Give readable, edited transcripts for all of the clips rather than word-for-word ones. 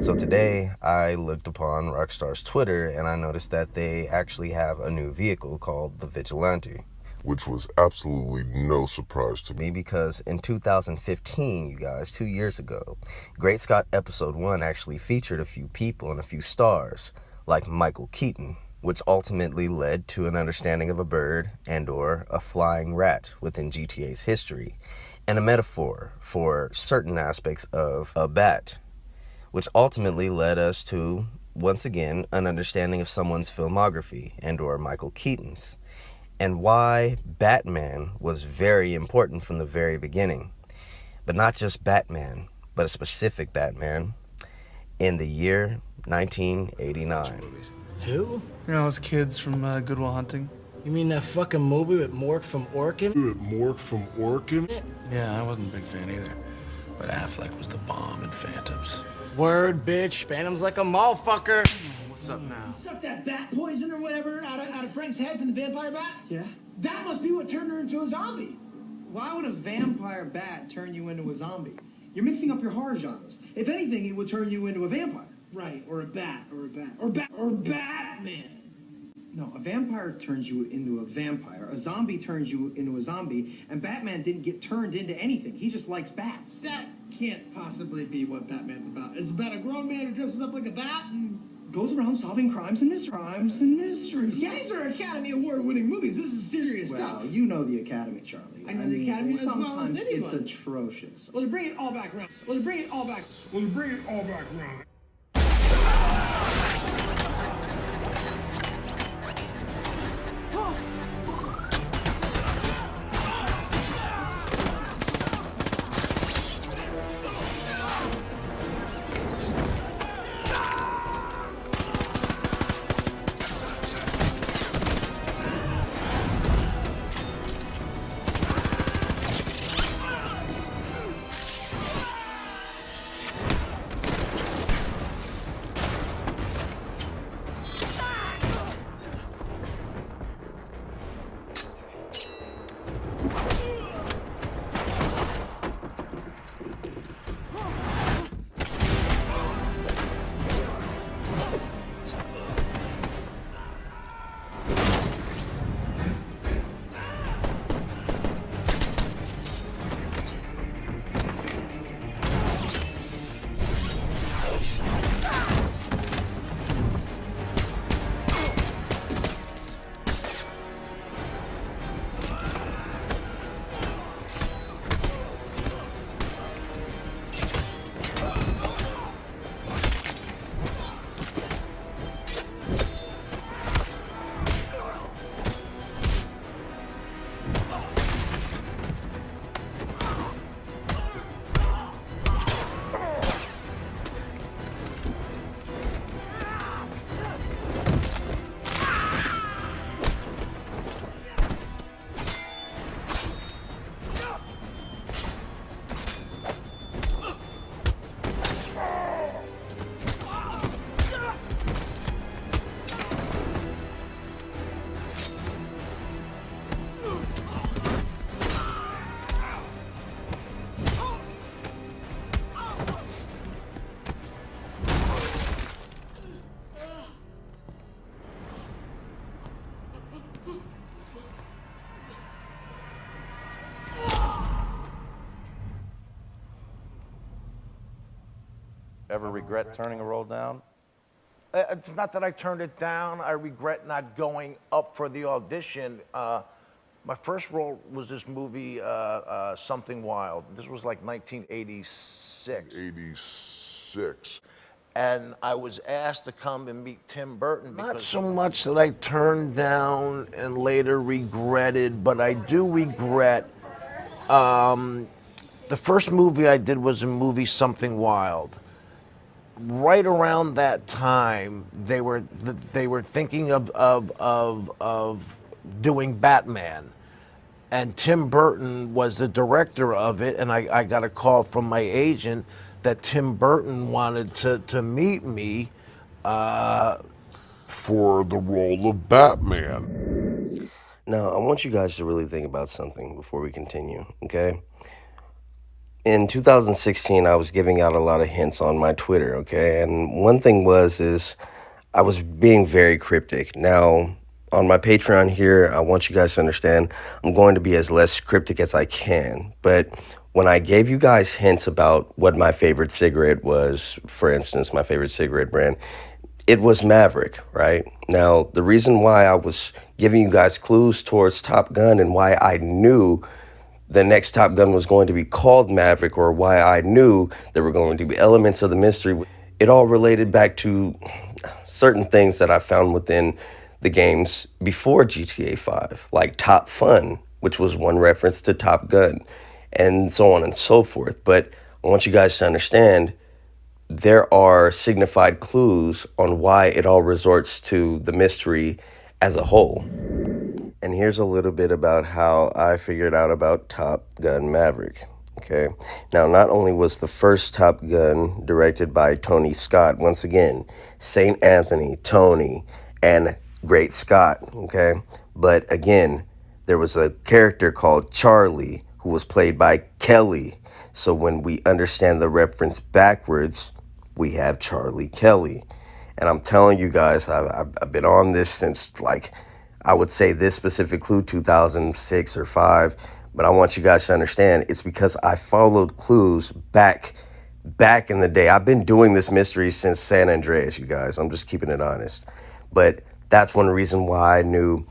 So today I looked upon Rockstar's Twitter and I noticed that they actually have a new vehicle called the Vigilante. Which was absolutely no surprise to me. Because in 2015, you guys, 2 years ago, Great Scott Episode 1 actually featured a few people and a few stars, like Michael Keaton, which ultimately led to an understanding of a bird and/or a flying rat within GTA's history, and a metaphor for certain aspects of a bat, which ultimately led us to, once again, an understanding of someone's filmography and/or Michael Keaton's, and why Batman was very important from the very beginning. But not just Batman, but a specific Batman in the year 1989. Who? You know, those kids from Good Will Hunting? You mean that fucking movie with Mork from Orkin? Yeah, I wasn't a big fan either. But Affleck was the bomb in Phantoms. Word, bitch. Phantom's like a motherfucker. What's up now? Suck that bat poison or whatever out of Frank's head from the vampire bat? Yeah. That must be what turned her into a zombie. Why would a vampire bat turn you into a zombie? You're mixing up your horror genres. If anything, it would turn you into a vampire. Right, or a bat, or Batman. No, a vampire turns you into a vampire. A zombie turns you into a zombie. And Batman didn't get turned into anything. He just likes bats. That can't possibly be what Batman's about. It's about a grown man who dresses up like a bat and goes around solving crimes and mysteries. Yes. These are Academy Award-winning movies. This is serious stuff. Well, you know the Academy, Charlie. I know the Academy as well as sometimes anyone. It's atrocious. Well, to bring it all back around. Ever regret turning a role down? It's not that I turned it down. I regret not going up for the audition. My first role was this movie, Something Wild. This was like 1986. 86. And I was asked to come and meet Tim Burton. Not so much that I turned down and later regretted, but I do regret. The first movie I did was a movie, Something Wild. Right around that time, they were thinking of doing Batman, and Tim Burton was the director of it. And I got a call from my agent that Tim Burton wanted to meet me For the role of Batman. Now, I want you guys to really think about something before we continue, okay? In 2016, I was giving out a lot of hints on my Twitter, okay? And one thing is I was being very cryptic. Now, on my Patreon here, I want you guys to understand I'm going to be as less cryptic as I can. But when I gave you guys hints about what my favorite cigarette was, for instance, my favorite cigarette brand, it was Maverick, right? Now, the reason why I was giving you guys clues towards Top Gun and why I knew the next Top Gun was going to be called Maverick, or why I knew there were going to be elements of the mystery, it all related back to certain things that I found within the games before GTA 5, like Top Fun, which was one reference to Top Gun, and so on and so forth. But I want you guys to understand there are signified clues on why it all resorts to the mystery as a whole. And here's a little bit about how I figured out about Top Gun Maverick. Okay. Now, not only was the first Top Gun directed by Tony Scott, once again, St. Anthony, Tony, and Great Scott, okay? But again, there was a character called Charlie who was played by Kelly. So when we understand the reference backwards, we have Charlie Kelly. And I'm telling you guys, I've been on this since, like, I would say this specific clue 2006 or 5, but I want you guys to understand it's because I followed clues back in the day. I've been doing this mystery since San Andreas, you guys. I'm just keeping it honest. But that's one reason why I knew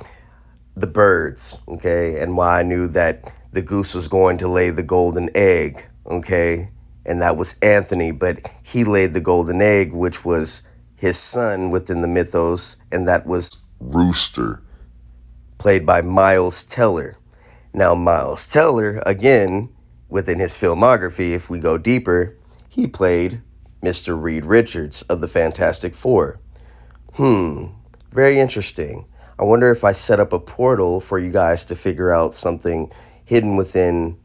the birds, okay, and why I knew that the goose was going to lay the golden egg, okay, and that was Anthony, but he laid the golden egg, which was his son within the mythos, and that was Rooster. played by Miles Teller. Now, Miles Teller, again, within his filmography, if we go deeper, he played Mr. Reed Richards of the Fantastic Four. Very interesting. I wonder if I set up a portal for you guys to figure out something hidden within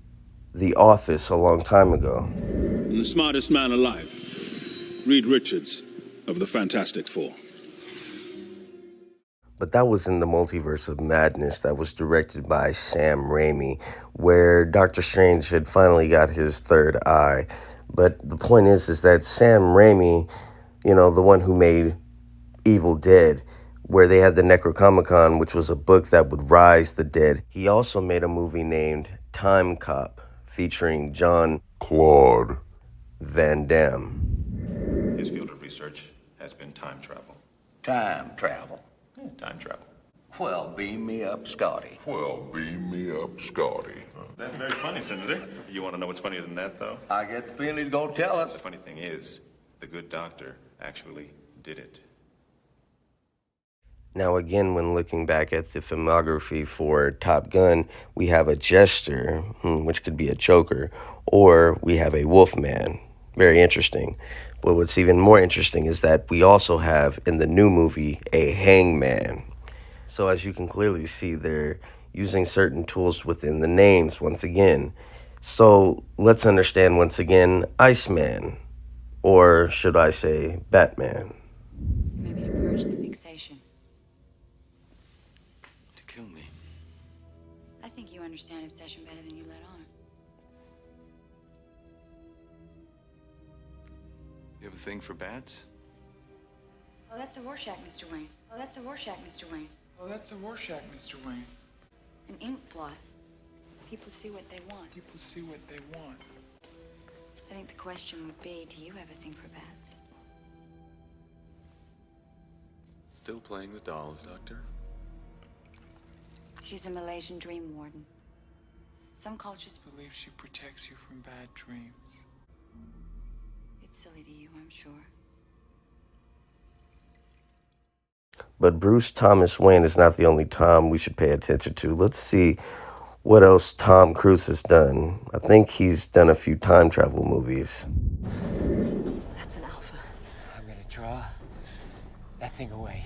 The Office a long time ago. And the smartest man alive, Reed Richards of the Fantastic Four. But that was in the Multiverse of Madness that was directed by Sam Raimi, where Doctor Strange had finally got his third eye. But the point is that Sam Raimi, you know, the one who made Evil Dead, where they had the Necronomicon, which was a book that would rise the dead. He also made a movie named Time Cop, featuring John Claude Van Damme. His field of research has been time travel. Time travel. Yeah, time travel. Well, beam me up, Scotty. Well, beam me up, Scotty. That's very funny, Senator. You want to know what's funnier than that, though? I get the feeling he's gonna tell The us. funny thing is, the good doctor actually did it. Now, again, when looking back at the filmography for Top Gun, we have a jester, which could be a joker, or we have a wolfman. Very interesting. But what's even more interesting is that we also have, in the new movie, a hangman. So as you can clearly see, they're using certain tools within the names once again. So let's understand once again, Iceman, or should I say Batman. Maybe to purge the fixation. To kill me. I think you understand obsession better than you let on. You have a thing for bats? Oh, that's a Rorschach, Mr. Wayne. Oh, that's a Rorschach, Mr. Wayne. Oh, that's a Rorschach, Mr. Wayne. An ink blot. People see what they want. People see what they want. I think the question would be, do you have a thing for bats? Still playing with dolls, Doctor? She's a Malaysian dream warden. Some cultures Believe she protects you from bad dreams. it's silly to you, I'm sure. But Bruce Thomas Wayne is not the only Tom we should pay attention to. Let's see what else Tom Cruise has done. I think he's done a few time travel movies. That's an alpha. I'm gonna draw that thing away.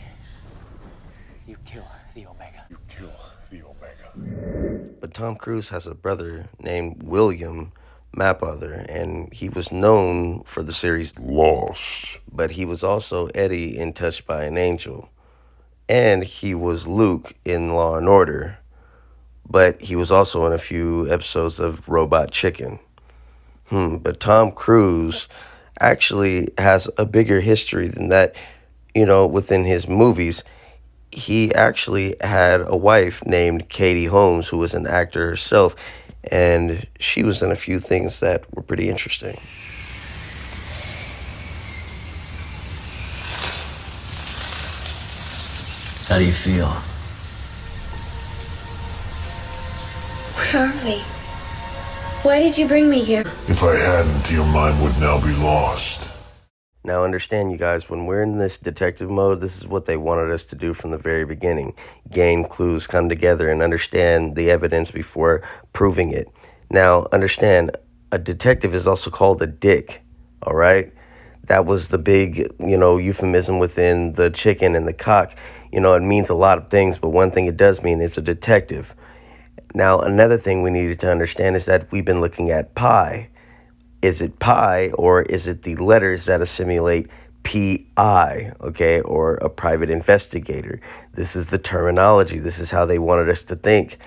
You kill the Omega. You kill the Omega. But Tom Cruise has a brother named William Mapother, and he was known for the series Lost. but he was also Eddie in Touched by an Angel. And he was Luke in Law and Order. But he was also in a few episodes of Robot Chicken. But Tom Cruise actually has a bigger history than that. You know, within his movies, he actually had a wife named Katie Holmes, who was an actor herself, and she was in a few things that were pretty interesting. How do you feel? Where are we? Why did you bring me here? If I hadn't, your mind would now be lost. Now understand, you guys, when we're in this detective mode, this is what they wanted us to do from the very beginning. Gain clues, come together, and understand the evidence before proving it. Now, understand, a detective is also called a dick, all right? That was the big, euphemism within the chicken and the cock. It means a lot of things, but one thing it does mean is a detective. Now, another thing we needed to understand is that we've been looking at pi. Is it pi, or is it the letters that assimilate PI, okay, or a private investigator? This is the terminology. This is how they wanted us to think.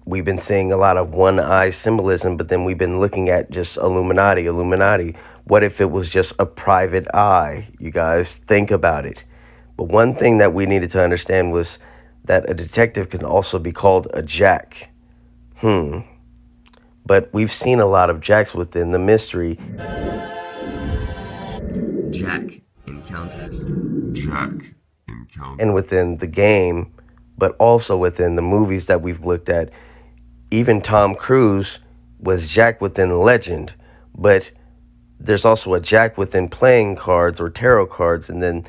We've been seeing a lot of one-eye symbolism, but then we've been looking at just Illuminati. What if it was just a private eye? You guys, think about it. But one thing that we needed to understand was that a detective can also be called a jack. But we've seen a lot of jacks within the mystery. Jack encounters. And within the game, but also within the movies that we've looked at. Even Tom Cruise was Jack within legend, but there's also a Jack within playing cards or tarot cards, and then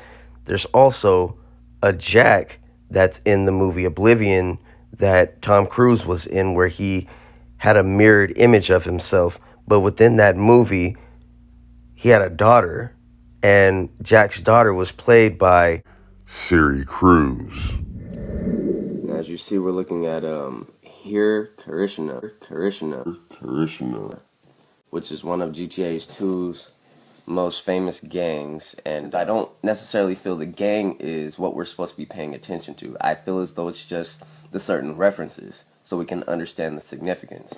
there's also a Jack that's in the movie Oblivion that Tom Cruise was in, where he had a mirrored image of himself. But within that movie, he had a daughter, and Jack's daughter was played by Siri Cruz. Now, as you see, we're looking at here Karishna, which is one of GTA 2's most famous gangs, and I don't necessarily feel the gang is what we're supposed to be paying attention to. I feel as though it's just the certain references, so we can understand the significance.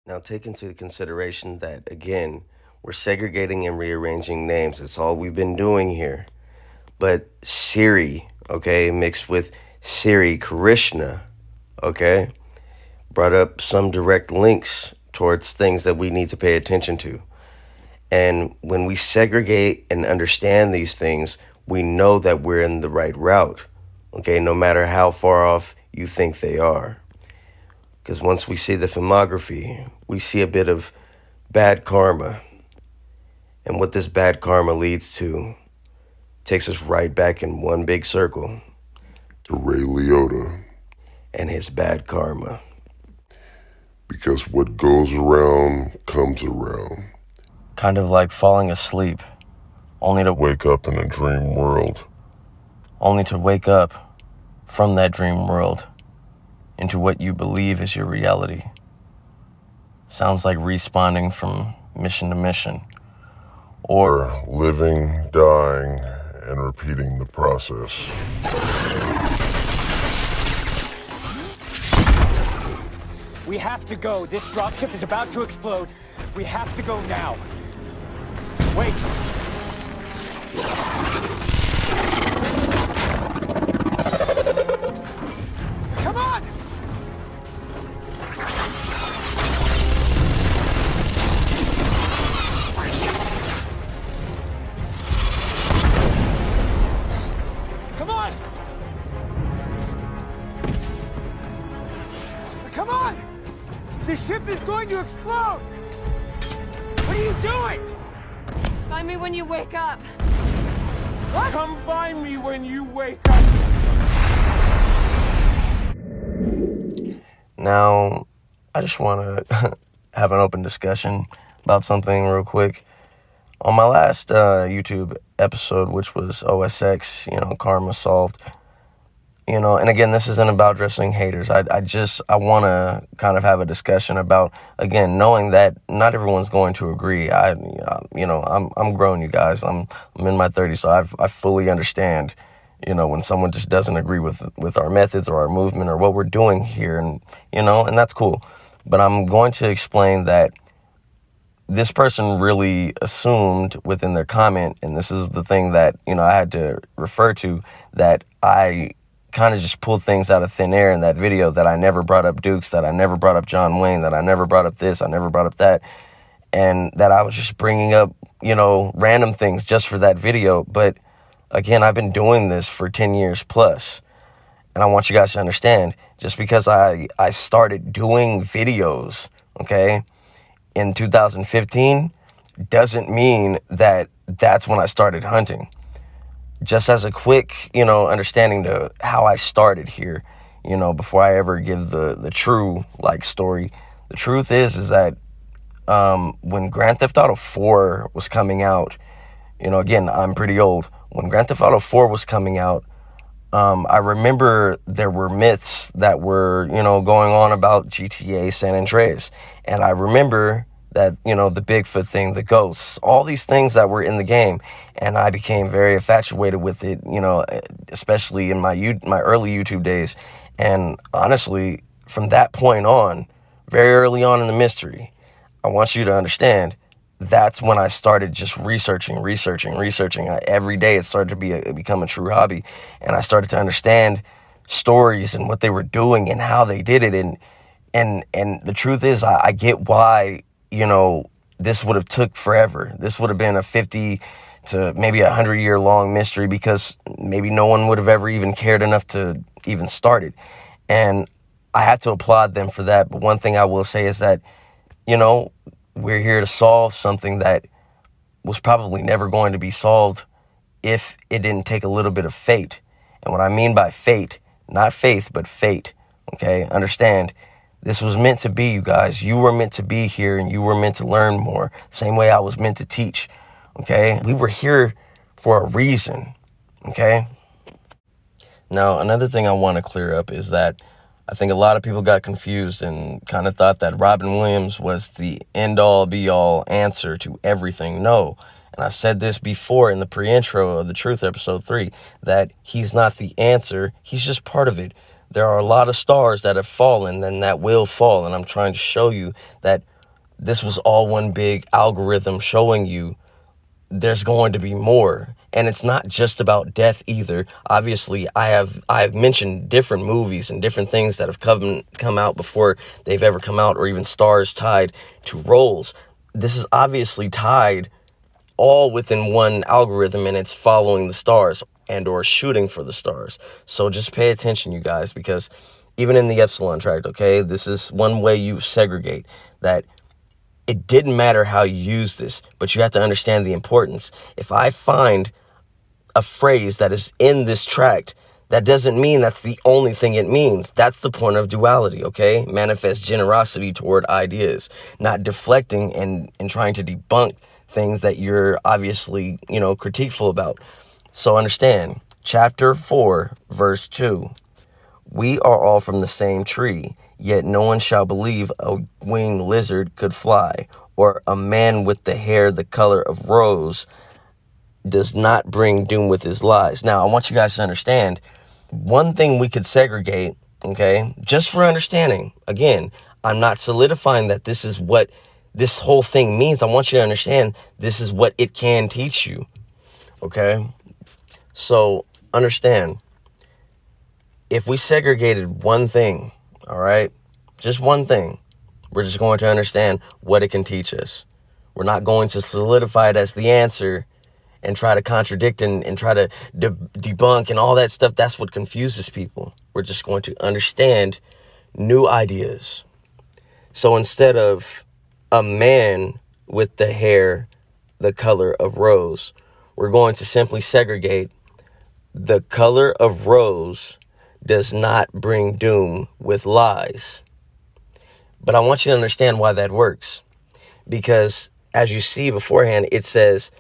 Now take into consideration that, again, we're segregating and rearranging names. That's all we've been doing here. But Siri, okay, mixed with Siri Krishna, okay, brought up some direct links towards things that we need to pay attention to. And when we segregate and understand these things, we know that we're in the right route, okay, no matter how far off you think they are. Because once we see the filmography, we see a bit of bad karma. And what this bad karma leads to takes us right back in one big circle. To Ray Liotta. And his bad karma. Because what goes around comes around. Kind of like falling asleep, only to wake up in a dream world. Only to wake up from that dream world into what you believe is your reality. Sounds like respawning from mission to mission. Or living, dying, and repeating the process. We have to go. This dropship is about to explode. We have to go now. Wait. Come on! Come on! Come on! The ship is going to explode! What are you doing? Find me when you wake up. What? Come find me when you wake up. Now, I just want to have an open discussion about something real quick. On my last YouTube episode, which was OSX, Karma Solved, and again, this isn't about dressing haters. I want to kind of have a discussion about, again, knowing that not everyone's going to agree. I'm grown, you guys. I'm in my 30s, so I fully understand, when someone just doesn't agree with our methods or our movement or what we're doing here, and that's cool. But I'm going to explain that this person really assumed within their comment, and this is the thing that, I had to refer to, that I kind of just pulled things out of thin air in that video, that I never brought up Dukes, that I never brought up John Wayne, that I never brought up this, I never brought up that, and that I was just bringing up, random things just for that video. But again, I've been doing this for 10 years plus. And I want you guys to understand, just because I started doing videos, okay, in 2015, doesn't mean that that's when I started hunting. Just as a quick, understanding to how I started here, before I ever give the true, story. The truth is that when Grand Theft Auto 4 was coming out, again, I'm pretty old. When Grand Theft Auto 4 was coming out, I remember there were myths that were, going on about GTA San Andreas. And I remember that, the Bigfoot thing, the ghosts, all these things that were in the game. And I became very infatuated with it, especially in my early YouTube days. And honestly, from that point on, very early on in the mystery, I want you to understand, that's when I started just researching. Every day it started to become a true hobby. And I started to understand stories and what they were doing and how they did it. And the truth is, I get why, this would have took forever. This would have been a 50 to maybe 100-year long mystery, because maybe no one would have ever even cared enough to even start it. And I have to applaud them for that. But one thing I will say is that, we're here to solve something that was probably never going to be solved if it didn't take a little bit of fate. And what I mean by fate, not faith, but fate, okay? Understand, this was meant to be, you guys. You were meant to be here, and you were meant to learn more. Same way I was meant to teach, okay? We were here for a reason, okay? Now, another thing I want to clear up is that I think a lot of people got confused and kind of thought that Robin Williams was the end-all, be-all answer to everything. No. And I said this before in the pre-intro of The Truth, episode 3, that he's not the answer. He's just part of it. There are a lot of stars that have fallen and that will fall. And I'm trying to show you that this was all one big algorithm showing you there's going to be more. And it's not just about death either. Obviously, I've mentioned different movies and different things that have come out before they've ever come out, or even stars tied to roles. This is obviously tied all within one algorithm, and it's following the stars and or shooting for the stars. So just pay attention, you guys, because even in the Epsilon tract, okay, this is one way you segregate that. It didn't matter how you use this, but you have to understand the importance. If I find a phrase that is in this tract, that doesn't mean that's the only thing it means. That's the point of duality, okay? Manifest generosity toward ideas, not deflecting and trying to debunk things that you're obviously, critiqueful about. So understand, chapter 4, verse 2. We are all from the same tree, yet no one shall believe a winged lizard could fly, or a man with the hair the color of rose does not bring doom with his lies. Now, I want you guys to understand, one thing we could segregate, okay, just for understanding. Again, I'm not solidifying that this is what this whole thing means. I want you to understand this is what it can teach you, okay? So, understand. If we segregated one thing, all right, just one thing, we're just going to understand what it can teach us. We're not going to solidify it as the answer and try to contradict and try to debunk and all that stuff. That's what confuses people. We're just going to understand new ideas. So instead of a man with the hair the color of rose, we're going to simply segregate the color of rose does not bring doom with lies. But I want you to understand why that works. Because as you see beforehand, it says,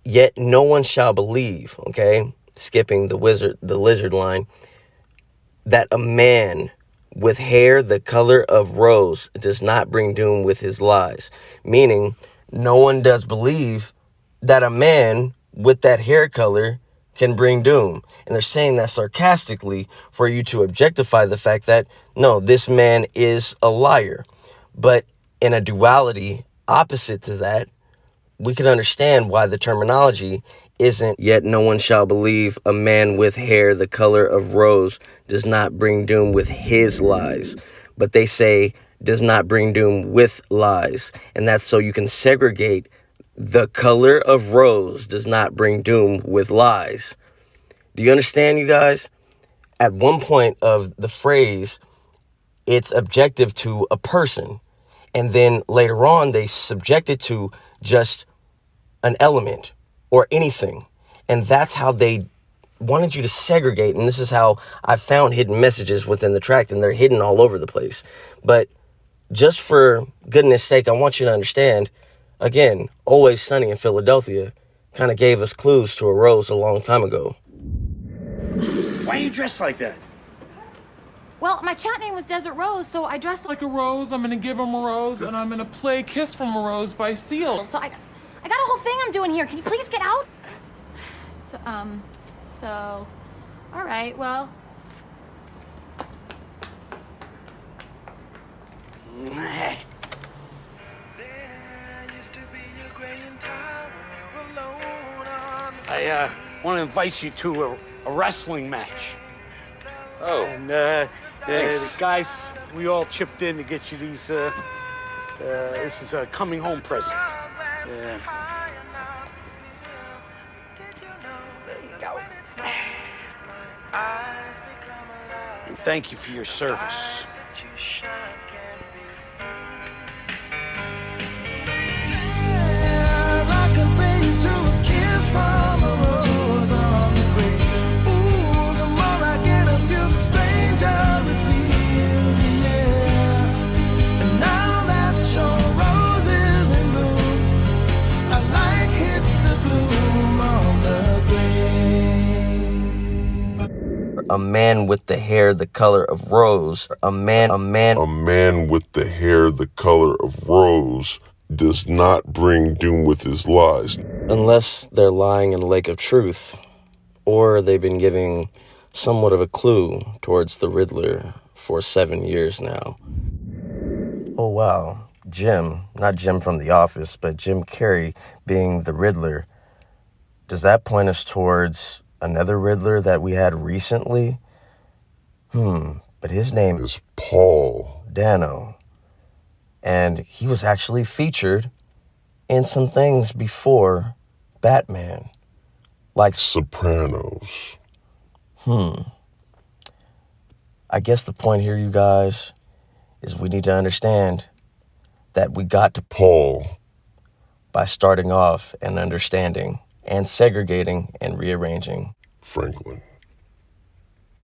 yet no one shall believe, okay? Skipping the lizard line, that a man with hair the color of rose does not bring doom with his lies. Meaning, no one does believe that a man with that hair color can bring doom. And they're saying that sarcastically for you to objectify the fact that, no, this man is a liar. But in a duality, opposite to that, we can understand why the terminology isn't, yet no one shall believe a man with hair the color of rose does not bring doom with his lies. But they say does not bring doom with lies. And that's so you can segregate the color of rose does not bring doom with lies. Do you understand, you guys? At one point of the phrase, it's objective to a person. And then later on, they subject it to just an element or anything. And that's how they wanted you to segregate. And this is how I found hidden messages within the tract, and they're hidden all over the place. But just for goodness sake, I want you to understand, again, Always Sunny in Philadelphia kind of gave us clues to a rose a long time ago. Why are you dressed like that? Well, my chat name was Desert Rose, so I dressed Like a rose, I'm gonna give him a rose, and I'm gonna play Kiss from a Rose by Seal. So I got a whole thing I'm doing here. Can you please get out? So, all right, well. I want to invite you to a wrestling match. Oh. And the guys, we all chipped in to get you these. This is a coming home present. There you go. And thank you for your service. A man with the hair the color of rose. A man with the hair the color of rose does not bring doom with his lies. Unless they're lying in a lake of truth, or they've been giving somewhat of a clue towards the Riddler for 7 years now. Oh wow, Jim, not Jim from The Office, but Jim Carrey being the Riddler. Does that point us towards another Riddler that we had recently? But his name is Paul Dano. And he was actually featured in some things before Batman, like Sopranos. I guess the point here, you guys, is we need to understand that we got to Paul by starting off and understanding and segregating and rearranging. Franklin.